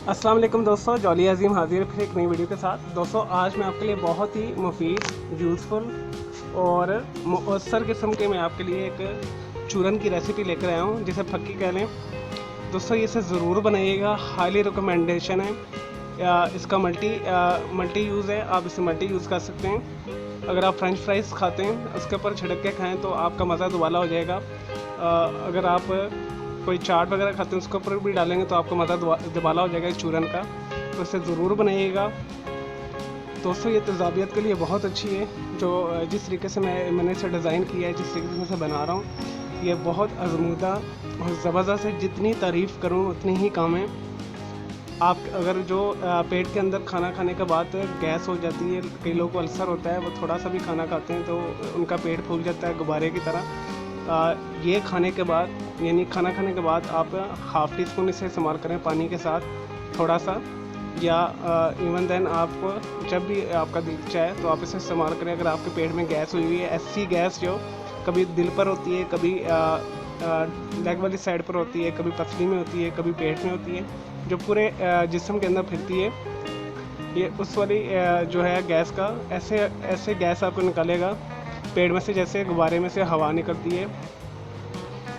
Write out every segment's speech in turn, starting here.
अस्सलाम वालेकुम दोस्तों, जॉली अजीम हाजिर फिर एक नई वीडियो के साथ। दोस्तों आज मैं आपके लिए बहुत ही मुफीद, यूज़फुल और मुअस्सर किस्म के मैं आपके लिए एक चूरन की रेसिपी लेकर आया हूँ, जिसे फक्की कह लें। दोस्तों इसे ज़रूर बनाइएगा, हाईली रिकमेंडेशन है। इसका मल्टी यूज़ है, आप इसे मल्टी यूज़ कर सकते हैं। अगर आप फ्रेंच फ्राइज़ खाते हैं उसके ऊपर छिड़क के खाएँ तो आपका मज़ा दुबाला हो जाएगा। अगर आप कोई चाट वगैरह खाते हैं उसके ऊपर भी डालेंगे तो आपका मज़ा दुबाला हो जाएगा इस चूरन का। तो इसे ज़रूर बनाइएगा दोस्तों, ये तेज़ाबियत के लिए बहुत अच्छी है। जो जिस तरीके से मैंने इसे डिज़ाइन किया है, जिस तरीके से मैं इसे बना रहा हूँ, ये बहुत आज़मूदा और ज़बरदस्त है। जितनी तारीफ़ करूँ उतनी ही कम है। आप अगर जो पेट के अंदर खाना खाने के बाद गैस हो जाती है, कई लोगों को अल्सर होता है, वो थोड़ा सा भी खाना खाते हैं तो उनका पेट फूल जाता है गुब्बारे की तरह। ये खाने के बाद यानी खाना खाने के बाद आप हाफ़ टी स्पून इसे इस्तेमाल करें पानी के साथ थोड़ा सा, या इवन देन आप जब भी आपका दिल चाहे तो आप इसे इस्तेमाल करें। अगर आपके पेट में गैस हुई हुई है, ऐसी गैस जो कभी दिल पर होती है, कभी लेग वाली साइड पर होती है, कभी पसली में होती है, कभी पेट में होती है, जो पूरे जिस्म के अंदर फिरती है, ये उस वाली जो है गैस का ऐसे गैस आपको निकालेगा पेट में से, जैसे गुब्बारे में से हवा निकलती है।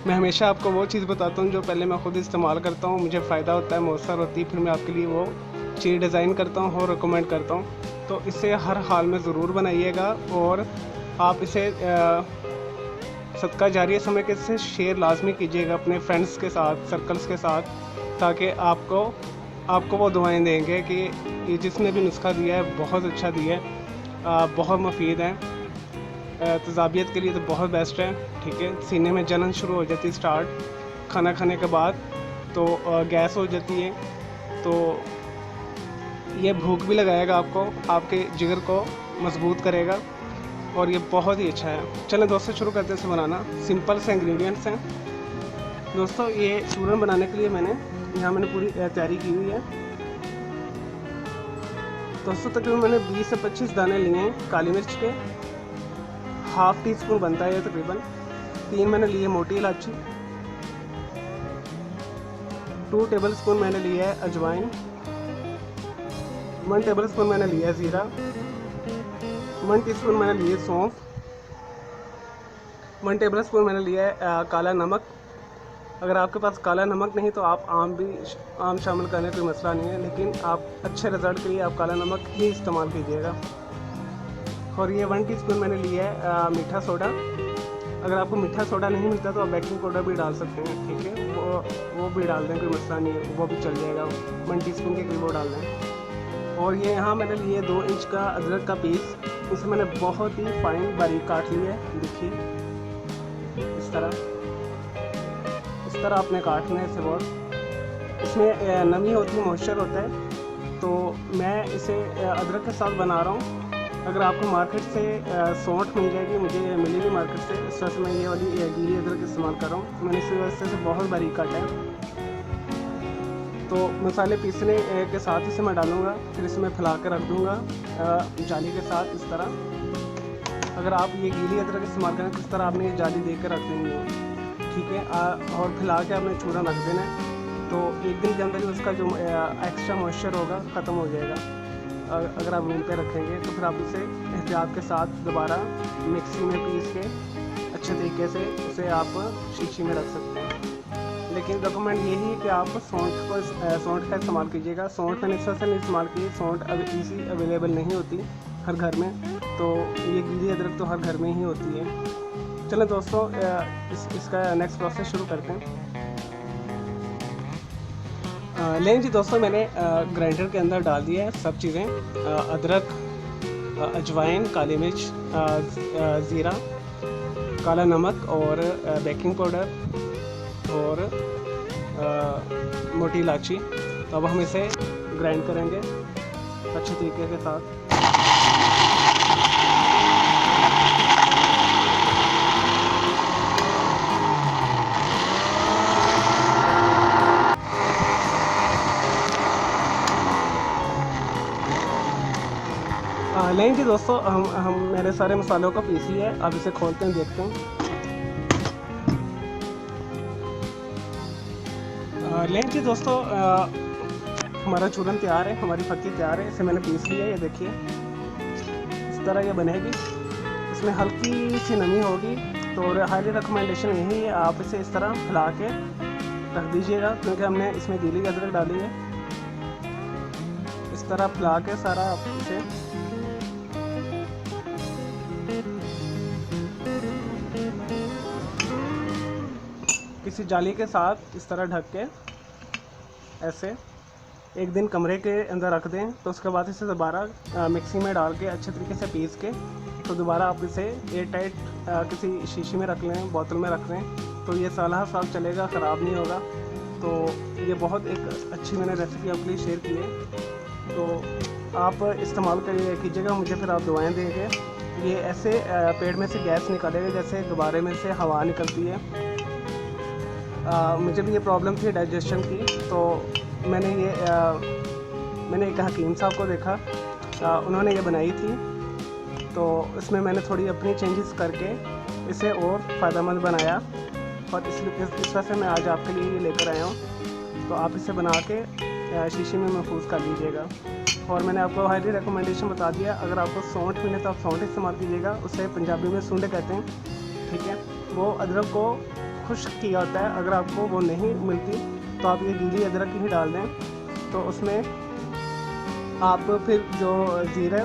मैं हमेशा आपको वो चीज़ बताता हूँ जो पहले मैं ख़ुद इस्तेमाल करता हूँ, मुझे फ़ायदा होता है, मौसर होती है, फिर मैं आपके लिए वो चीज़ डिज़ाइन करता हूँ और रिकमेंड करता हूँ। तो इसे हर हाल में ज़रूर बनाइएगा और आप इसे सदका जारिया समझ के इसे शेयर लाजमी कीजिएगा अपने फ्रेंड्स के साथ, सर्कल्स के साथ, ताकि आपको वो दुआएं देंगे कि ये जिसने भी नुस्खा दिया है बहुत अच्छा दिया है, बहुत मुफीद है, तेज़ाबियत के लिए तो बहुत बेस्ट है। ठीक है, सीने में जलन शुरू हो जाती है स्टार्ट खाना खाने के बाद, तो गैस हो जाती है, तो ये भूख भी लगाएगा आपको, आपके जिगर को मजबूत करेगा और ये बहुत ही अच्छा है। चलें दोस्तों शुरू करते हैं इसे बनाना। सिंपल से इंग्रेडिएंट्स हैं दोस्तों। ये चूरन बनाने के लिए मैंने पूरी तैयारी की हुई है दोस्तों। तकरीबन मैंने 20 से 25 दाने लिए हैं काली मिर्च के, हाफ़ टी स्पून बनता है ये तकरीबन। 3 मैंने लिए मोटी इलायची, 2 टेबल स्पून मैंने लिया है अजवाइन, 1 टेबल स्पून मैंने लिया है ज़ीरा, 1 टीस्पून मैंने लिए सौंफ, 1 टेबल स्पून मैंने लिया है काला नमक। अगर आपके पास काला नमक नहीं तो आप आम शामिल करने कोई मसला नहीं है, लेकिन आप अच्छे रिज़ल्ट के लिए आप काला नमक ही इस्तेमाल कीजिएगा। और ये 1 टीस्पून मैंने लिया है मीठा सोडा। अगर आपको मीठा सोडा नहीं मिलता तो आप बेकिंग पाउडर भी डाल सकते हैं, ठीक है, वो भी डाल दें, कोई मसला नहीं है, वो भी चल जाएगा। 1 टीस्पून के करीब वो डाल दें। और ये यहाँ मैंने लिए 2 इंच का अदरक का पीस, इसे मैंने बहुत ही फाइन बारीक काट लिया है। देखिए इस तरह आपने काटना है इसे। बहुत इसमें नमी होती है, मॉइस्चर होता है, तो मैं इसे अदरक के साथ बना रहा हूँ। अगर आपको मार्केट से सौंठ मिल जाएगी, मुझे मिली नहीं मार्केट से, इस तरह से मैं ये वाली गीली अदरक इस्तेमाल कर रहा हूँ। मैंने इसी वजह से बहुत बारीक काटा है। तो मसाले पीसने के साथ इसे मैं डालूँगा, फिर इसे मैं फैला कर रख दूँगा जाली के साथ इस तरह। अगर आप ये गीली अदरक इस्तेमाल करें तो इस तरह आपने ये जाली दे कर रख देंगे, ठीक है, और फैला के आपने चूरन रख देना है। तो 1 दिन के अंदर ही उसका जो एक्स्ट्रा मॉइस्चर होगा ख़त्म हो जाएगा। अगर आप रूम पे रखेंगे तो फिर आप इसे एहतियात के साथ दोबारा मिक्सी में पीस के अच्छे तरीके से उसे आप शीशी में रख सकते हैं। लेकिन रिकमेंड यही है कि आप सौंठ का इस्तेमाल कीजिएगा। सौंठ मैंने इस तरह से नहीं इस्तेमाल की, सौंठ अब ईजी अवेलेबल नहीं होती हर घर में, तो ये गीली अदरक तो हर घर में ही होती है। चलें दोस्तों इसका नेक्स्ट प्रोसेस शुरू करते हैं। लेकिन जी दोस्तों, मैंने ग्राइंडर के अंदर डाल दिया है सब चीज़ें, अदरक, अजवाइन, काली मिर्च, ज़ीरा, काला नमक और बेकिंग पाउडर और मोटी इलायची। तो अब हम इसे ग्राइंड करेंगे अच्छे तरीके के साथ। नहीं जी दोस्तों, हम मेरे सारे मसालों को पीस लिया है। अब इसे खोलते हैं, देखते हैं। लेकिन जी दोस्तों, हमारा चूरन तैयार है, हमारी फक्की तैयार है। इसे मैंने पीस लिया, ये देखिए इस तरह ये बनेगी। इसमें हल्की सी नमी होगी, तो हाईली रिकमेंडेशन यही है आप इसे इस तरह फैला के रख दीजिएगा, क्योंकि हमने इसमें गीली अदरक डाली है। इस तरह फैला के सारा आप इसे किसी जाली के साथ इस तरह ढक के ऐसे एक दिन कमरे के अंदर रख दें। तो उसके बाद इसे दोबारा मिक्सी में डाल के अच्छे तरीके से पीस के तो दोबारा आप इसे एयर टाइट किसी शीशी में रख लें, बोतल में रख लें, तो ये साल चलेगा, ख़राब नहीं होगा। तो ये बहुत एक अच्छी मैंने रेसिपी आपके लिए शेयर की है, तो आप इस्तेमाल कीजिएगा। मुझे फिर आप दुआएं देंगे। ये ऐसे पेट में से गैस निकालेगा जैसे गुब्बारे में से हवा निकलती है। मुझे भी ये प्रॉब्लम थी डाइजेशन की, तो मैंने एक हकीम साहब को देखा, उन्होंने ये बनाई थी, तो इसमें मैंने थोड़ी अपनी चेंजेस करके इसे और फ़ायदेमंद बनाया, और इस वजह से मैं आज आपके लिए ये लेकर आया हूँ। तो आप इसे बना के शीशी में महफूज कर लीजिएगा। और मैंने आपको हाईली रिकमेंडेशन बता दिया, अगर आपको सौंठ मिले तो आप सौंठ इस्तेमाल कीजिएगा, उसे पंजाबी में सूंडे कहते हैं, ठीक है। वो अदरक को खुश्क किया होता है, अगर आपको वो नहीं मिलती तो आप ये गीली अदरक ही डाल दें। तो उसमें आप फिर जो ज़ीरा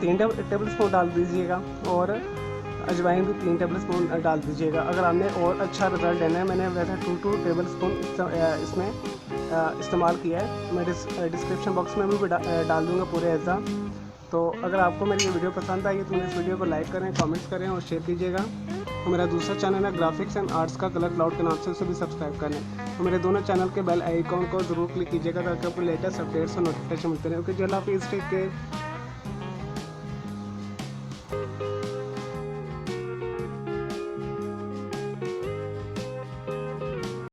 3 टेबल स्पून डाल दीजिएगा, और अजवाइन भी 3 टेबल स्पून डाल दीजिएगा। अगर आपने और अच्छा रिज़ल्ट लेना है, मैंने वैसे 2 टेबल स्पून इसमें इस्तेमाल किया है। मैं डिस्क्रिप्शन बॉक्स में भी डाल दूँगा पूरे अज़ा। तो अगर आपको मेरी ये वीडियो पसंद आई तो मेरे इस वीडियो को लाइक करें, कमेंट्स करें और शेयर कीजिएगा। तो मेरा दूसरा चैनल है ग्राफिक्स एंड आर्ट्स का कलर क्लाउड के नाम से, उसे भी सब्सक्राइब करें। तो मेरे दोनों चैनल के बेल आइकॉन को ज़रूर क्लिक कीजिएगा, ताकि आपको लेटेस्ट अपडेट्स और नोटिफिकेशन मिलते रहे। ओके जी, अल्लाह हाफिज़, टेक केयर।